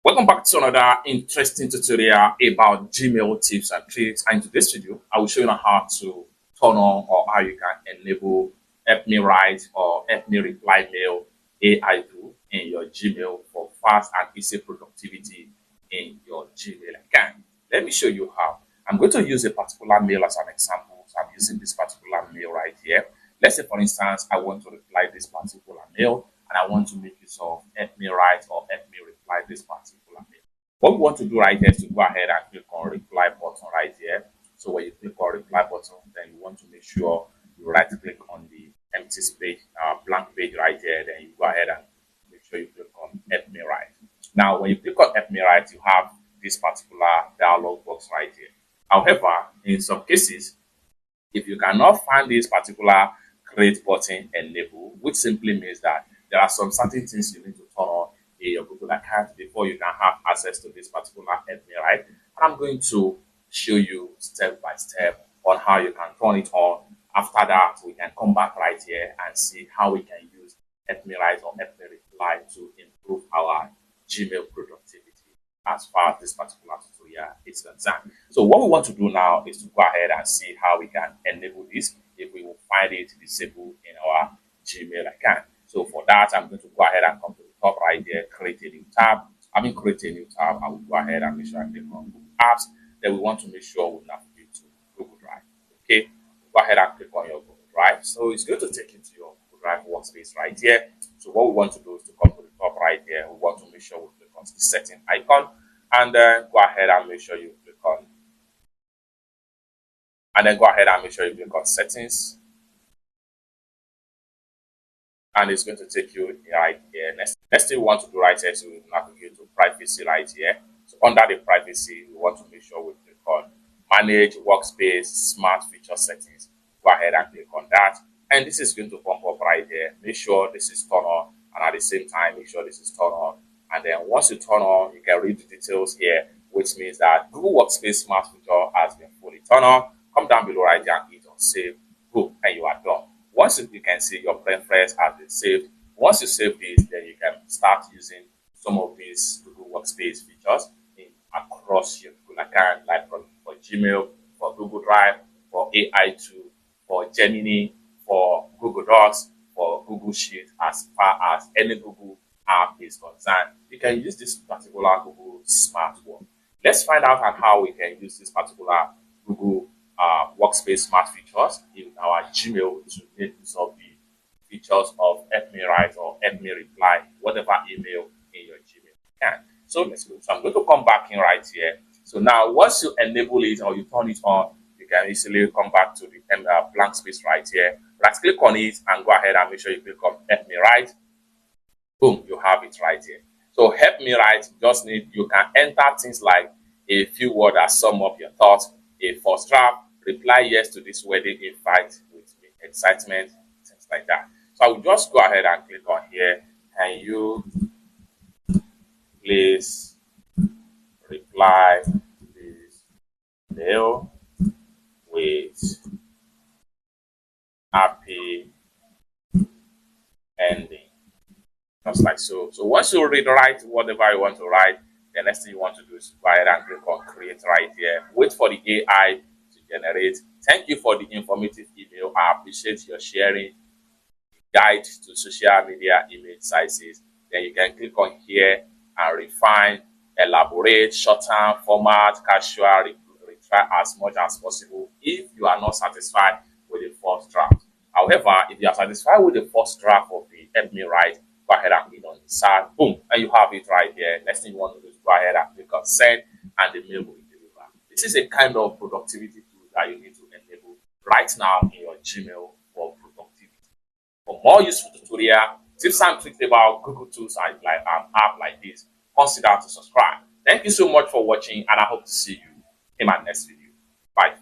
Welcome back to another interesting tutorial about Gmail tips and tricks. And in today's video, I will show you how to turn on or how you can enable Help Me Write or Help Me Reply Mail AI tool in your Gmail for fast and easy productivity in your Gmail account. Let me show you how. I'm going to use a particular mail as an example. So I'm using this particular mail right here. Let's say, for instance, I want to reply this particular mail and I want to make use of Help Me Write or Help Me Reply this particular mail. What we want to do right here is to go ahead and click on reply button right here. So when you click on reply button, then you want to make sure you right click on the empty space, blank page right here. Then you go ahead and make sure you click on Help Me Write. Now, when you click on Help Me Write, you have this particular dialog box right here. However, in some cases, if you cannot find this particular create button enable, which simply means that there are some certain things you need to turn on in your Google account before you can have access to this particular Help Me Write. And I'm going to show you step by step on how you can turn it on. After that, we can come back right here and see how we can use Help Me Write or Help Me Reply to improve our Gmail productivity as far as this particular tutorial is concerned. So what we want to do now is to go ahead and see how we can enable this if we will find it disabled in our Gmail account. So for that, I'm going to go ahead and come to the top right there, create a new tab. Create a new tab. I will go ahead and make sure I click on Google Apps. Then we want to make sure we navigate to Google Drive. Okay, go ahead and click on your Google Drive. So it's going to take you to your Google Drive workspace right here. So what we want to do is to come to the top right here. We want to make sure we click on the setting icon and then go ahead and make sure you click on settings. And it's going to take you right here. Next thing we want to do right here is we navigate to privacy right here. So under the privacy, we want to make sure we click on manage workspace smart feature settings. Go ahead and click on that. And this is going to pop up right here. Make sure this is turned on, and at the same time, make sure this is turned on. And then once you turn on, you can read the details here, which means that Google Workspace Smart Feature has been fully turned on. Come down below right there and hit on save. Boom, and you are done. Once you can see your preference has been saved, once you save this, then you can start using some of these Google Workspace features across your Google account, like for Gmail, for Google Drive, for AI tool, for Gemini, for Google Docs, for Google Sheets, as far as any Google app is concerned. You can use this particular Google Smart One. Let's find out how we can use this particular Google Workspace Smart features in our Gmail to make use of the features of Help Me Write or Help Me Reply, whatever email in your Gmail account. So let's go. So I'm going to come back in right here. So now once you enable it or you turn it on, you can easily come back to the blank space right here. Right click on it and go ahead and make sure you click on Help Me Write. Boom, you have it right here. So Help Me Write, you can enter things like a few words that sum up your thoughts, a first draft, reply yes to this wedding invite with excitement, things like that. So I will just go ahead and click on here. Can you please reply this mail with happy ending? Just like so. So once you write whatever you want to write, the next thing you want to do is go ahead and click on create right here. Wait for the AI to generate. Thank you for the informative email. I appreciate your sharing guide to social media image sizes. Then you can click on here and refine, elaborate, shorten, format, casual, retry as much as possible if you are not satisfied with the first draft. However, if you are satisfied with the first draft of the Help Me Write, go ahead and click on insert, boom, and you have it right here. Next thing you want to do is go ahead and click on send, and the mail will be delivered. This is a kind of productivity tool that you need to enable right now in your Gmail for productivity. For more useful tutorial, tips and tricks about Google tools and like an app like this, consider to subscribe. Thank you so much for watching, and I hope to see you in my next video. Bye.